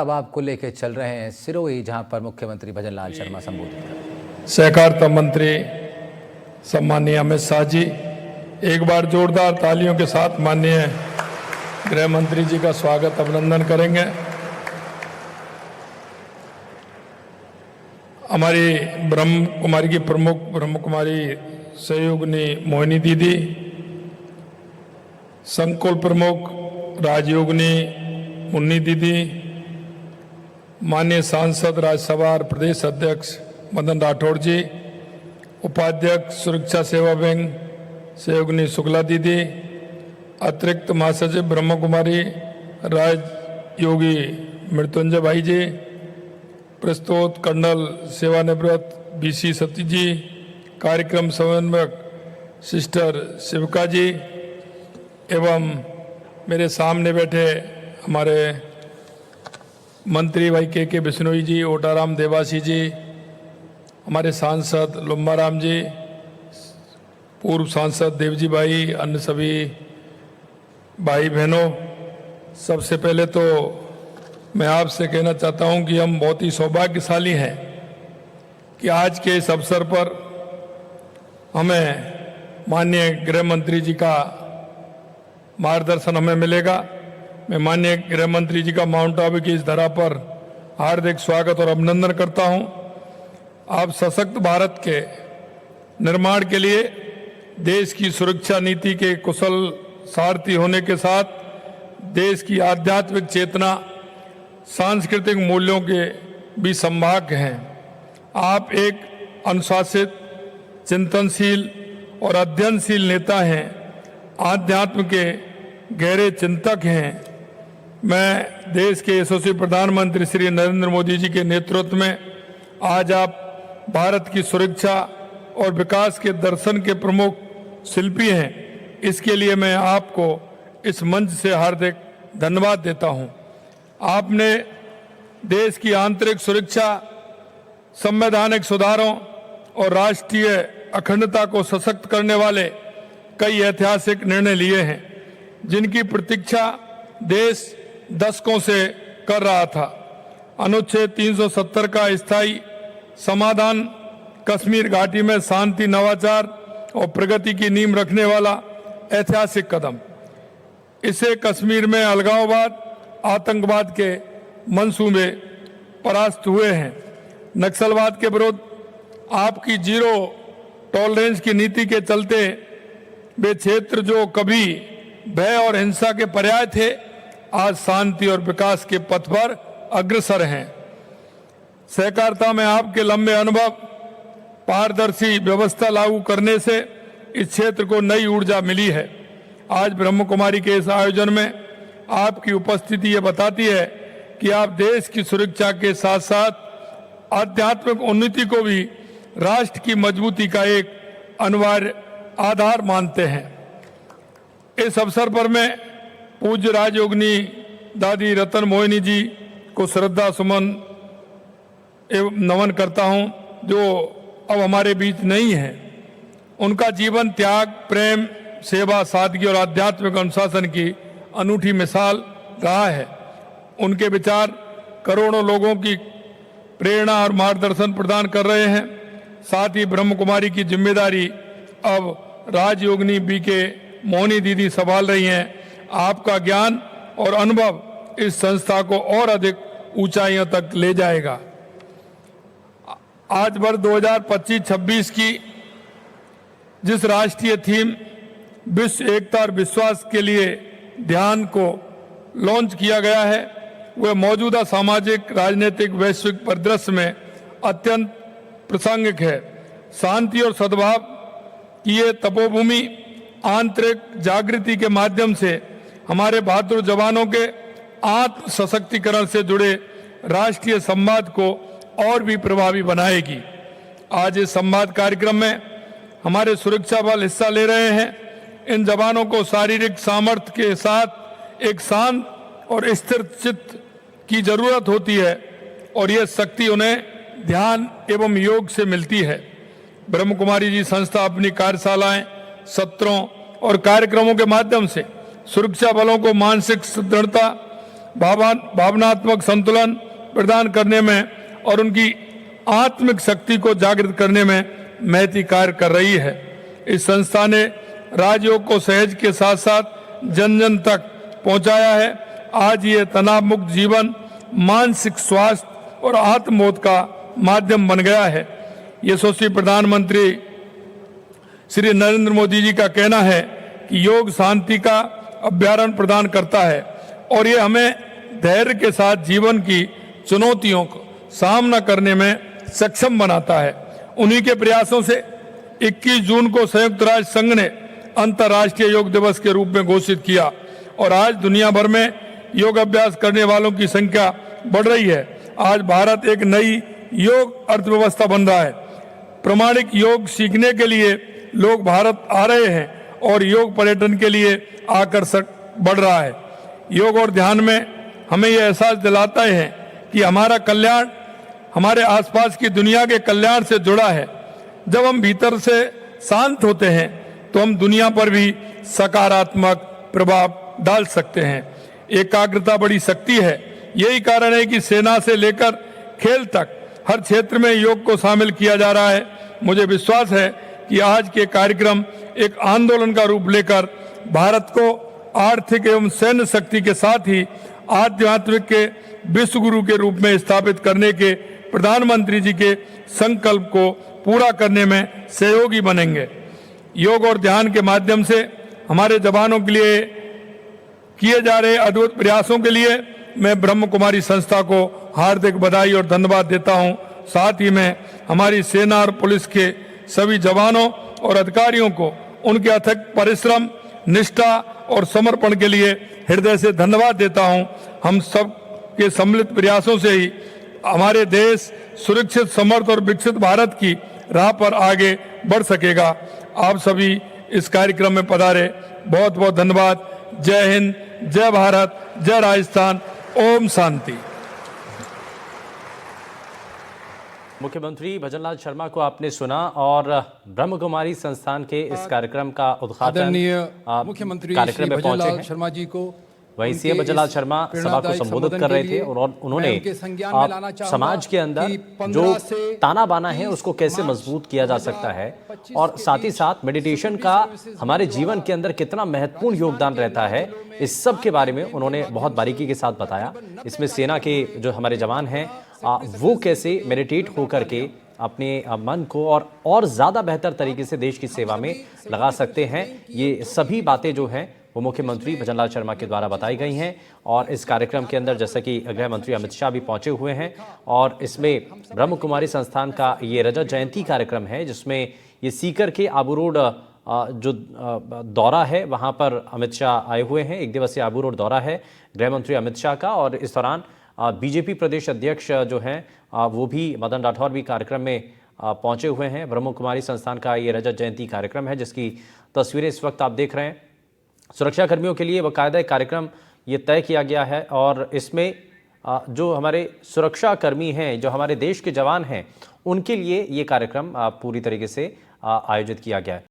अब आपको लेके चल रहे हैं सिरोही, जहां पर मुख्यमंत्री भजन लाल शर्मा संबोधित करेंगे। सहकारिता मंत्री सम्माननीय अमित शाह जी, एक बार जोरदार तालियों के साथ माननीय गृह मंत्री जी का स्वागत अभिनंदन करेंगे। हमारी ब्रह्म कुमारी की प्रमुख ब्रह्म कुमारी सहयोगिनी मोहिनी दीदी, संकुल प्रमुख राजयोगिनी मुन्नी दीदी, माननीय सांसद राज्यसभा और प्रदेश अध्यक्ष मदन राठौड़ जी, उपाध्यक्ष सुरक्षा सेवा बैंक सहयोगिनी शुक्ला दीदी, अतिरिक्त महासचिव ब्रह्म कुमारी राजयोगी मृत्युंजय भाई जी, प्रस्तुत कर्नल सेवानिवृत्त बीसी सती जी, कार्यक्रम समन्वयक सिस्टर शिवका जी एवं मेरे सामने बैठे हमारे मंत्री भाई के बिश्नोई जी, ओटाराम देवासी जी, हमारे सांसद लुम्बाराम जी, पूर्व सांसद देवजी भाई, अन्य सभी भाई बहनों, सबसे पहले तो मैं आपसे कहना चाहता हूं कि हम बहुत ही सौभाग्यशाली हैं कि आज के इस अवसर पर हमें माननीय गृह मंत्री जी का मार्गदर्शन हमें मिलेगा। मैं माननीय गृह मंत्री जी का माउंट आबू की इस धरा पर हार्दिक स्वागत और अभिनंदन करता हूं। आप सशक्त भारत के निर्माण के लिए देश की सुरक्षा नीति के कुशल सारथी होने के साथ देश की आध्यात्मिक चेतना, सांस्कृतिक मूल्यों के भी संवाहक हैं। आप एक अनुशासित, चिंतनशील और अध्ययनशील नेता हैं, आध्यात्म के गहरे चिंतक हैं। मैं देश के यशस्वी प्रधानमंत्री श्री नरेंद्र मोदी जी के नेतृत्व में आज आप भारत की सुरक्षा और विकास के दर्शन के प्रमुख शिल्पी हैं। इसके लिए मैं आपको इस मंच से हार्दिक धन्यवाद देता हूं। आपने देश की आंतरिक सुरक्षा, संवैधानिक सुधारों और राष्ट्रीय अखंडता को सशक्त करने वाले कई ऐतिहासिक निर्णय लिए हैं, जिनकी प्रतीक्षा देश दशकों से कर रहा था। अनुच्छेद 370 का स्थायी समाधान कश्मीर घाटी में शांति, नवाचार और प्रगति की नींव रखने वाला ऐतिहासिक कदम। इसे कश्मीर में अलगाववाद, आतंकवाद के मंसूबे परास्त हुए हैं। नक्सलवाद के विरुद्ध आपकी जीरो टॉलरेंस की नीति के चलते वे क्षेत्र जो कभी भय और हिंसा के पर्याय थे, आज शांति और विकास के पथ पर अग्रसर हैं। सहकारिता में आपके लंबे अनुभव, पारदर्शी व्यवस्था लागू करने से इस क्षेत्र को नई ऊर्जा मिली है। आज ब्रह्म कुमारी के इस आयोजन में आपकी उपस्थिति ये बताती है कि आप देश की सुरक्षा के साथ साथ आध्यात्मिक उन्नति को भी राष्ट्र की मजबूती का एक अनिवार्य आधार मानते हैं। इस अवसर पर मैं पूज्य राजयोगिनी दादी रतन मोहिनी जी को श्रद्धा सुमन एवं नमन करता हूं, जो अब हमारे बीच नहीं है। उनका जीवन त्याग, प्रेम, सेवा, सादगी और आध्यात्मिक अनुशासन की अनूठी मिसाल रहा है। उनके विचार करोड़ों लोगों की प्रेरणा और मार्गदर्शन प्रदान कर रहे हैं। साथ ही ब्रह्म कुमारी की जिम्मेदारी अब राजयोगिनी बीके मोहिनी दीदी संभाल रही हैं। आपका ज्ञान और अनुभव इस संस्था को और अधिक ऊंचाइयों तक ले जाएगा। आज वर्ष 2025-26 की जिस राष्ट्रीय थीम विश्व एकता और विश्वास के लिए ध्यान को लॉन्च किया गया है, वह मौजूदा सामाजिक, राजनीतिक, वैश्विक परिदृश्य में अत्यंत प्रासंगिक है। शांति और सद्भाव की ये तपोभूमि आंतरिक जागृति के माध्यम से हमारे बहादुर जवानों के आत्म सशक्तिकरण से जुड़े राष्ट्रीय संवाद को और भी प्रभावी बनाएगी। आज इस संवाद कार्यक्रम में हमारे सुरक्षा बल हिस्सा ले रहे हैं। इन जवानों को शारीरिक सामर्थ्य के साथ एक शांत और स्थिर चित्त की जरूरत होती है और यह शक्ति उन्हें ध्यान एवं योग से मिलती है। ब्रह्म कुमारी जी संस्था अपनी कार्यशालाएं, सत्रों और कार्यक्रमों के माध्यम से सुरक्षा बलों को मानसिक सुदृढ़ता, भावनात्मक संतुलन प्रदान करने में और उनकी आत्मिक शक्ति को जागृत करने में महती कार्य कर रही है। इस संस्था ने राजयोग को सहज के साथ साथ जन जन तक पहुंचाया है। आज ये तनाव मुक्त जीवन, मानसिक स्वास्थ्य और आत्मबोध का माध्यम बन गया है। यशस्वी प्रधानमंत्री श्री नरेंद्र मोदी जी का कहना है कि योग शांति का अभ्यारण प्रदान करता है और ये हमें धैर्य के साथ जीवन की चुनौतियों को सामना करने में सक्षम बनाता है। उन्हीं के प्रयासों से 21 जून को संयुक्त राष्ट्र संघ ने अंतर्राष्ट्रीय योग दिवस के रूप में घोषित किया और आज दुनिया भर में योग अभ्यास करने वालों की संख्या बढ़ रही है। आज भारत एक नई योग अर्थव्यवस्था बन रहा है। प्रामाणिक योग सीखने के लिए लोग भारत आ रहे हैं और योग पर्यटन के लिए आकर्षक बढ़ रहा है। योग और ध्यान में हमें यह एहसास दिलाता है कि हमारा कल्याण हमारे आसपास की दुनिया के कल्याण से जुड़ा है। जब हम भीतर से शांत होते हैं तो हम दुनिया पर भी सकारात्मक प्रभाव डाल सकते हैं। एकाग्रता बड़ी शक्ति है। यही कारण है कि सेना से लेकर खेल तक हर क्षेत्र में योग को शामिल किया जा रहा है। मुझे विश्वास है कि आज के कार्यक्रम एक आंदोलन का रूप लेकर भारत को आर्थिक एवं सैन्य शक्ति के साथ ही आध्यात्मिक के विश्व गुरु के रूप में स्थापित करने के प्रधानमंत्री जी के संकल्प को पूरा करने में सहयोगी बनेंगे। योग और ध्यान के माध्यम से हमारे जवानों के लिए किए जा रहे अद्भुत प्रयासों के लिए मैं ब्रह्म कुमारी संस्था को हार्दिक बधाई और धन्यवाद देता हूं। साथ ही मैं हमारी सेना और पुलिस के सभी जवानों और अधिकारियों को उनके अथक परिश्रम, निष्ठा और समर्पण के लिए हृदय से धन्यवाद देता हूं। हम सब के सम्मिलित प्रयासों से ही हमारे देश सुरक्षित, समर्थ और विकसित भारत की राह पर आगे बढ़ सकेगा। आप सभी इस कार्यक्रम में पधारे, बहुत बहुत धन्यवाद। जय हिंद, जय भारत, जय राजस्थान। ओम शांति। मुख्यमंत्री भजनलाल शर्मा को आपने सुना और ब्रह्म कुमारी संस्थान के इस कार्यक्रम का उद्घाटन मुख्यमंत्री कार्यक्रम में पहुंचे हैं। शर्मा जी को वहीं सीएम भजनलाल शर्मा सभा को संबोधित कर रहे थे और उन्होंने समाज के अंदर जो ताना बाना है उसको कैसे मजबूत किया जा सकता है और साथ ही साथ मेडिटेशन का हमारे जीवन के अंदर कितना महत्वपूर्ण योगदान रहता है, इस सब के बारे में उन्होंने बहुत बारीकी के साथ बताया। इसमें सेना के जो हमारे जवान हैं वो कैसे मेडिटेट होकर के अपने मन को और ज्यादा बेहतर तरीके से देश की सेवा में लगा सकते हैं। ये सभी बातें जो हैं वो मुख्यमंत्री भजनलाल शर्मा के द्वारा बताई गई हैं और इस कार्यक्रम के अंदर जैसा कि गृह मंत्री अमित शाह भी पहुंचे हुए हैं और इसमें ब्रह्म कुमारी संस्थान का ये रजत जयंती कार्यक्रम है जिसमें ये सीकर के आबू रोड जो दौरा है वहां पर अमित शाह आए हुए हैं। एक दिवसीय आबू रोड दौरा है गृह मंत्री अमित शाह का और इस दौरान बीजेपी प्रदेश अध्यक्ष जो हैं वो भी मदन राठौर भी कार्यक्रम में पहुंचे हुए हैं। ब्रह्म कुमारी संस्थान का ये रजत जयंती कार्यक्रम है जिसकी तस्वीरें इस वक्त आप देख रहे हैं। सुरक्षा कर्मियों के लिए बाकायदा कार्यक्रम ये तय किया गया है और इसमें जो हमारे सुरक्षा कर्मी हैं, जो हमारे देश के जवान हैं, उनके लिए ये कार्यक्रम पूरी तरीके से आयोजित किया गया है।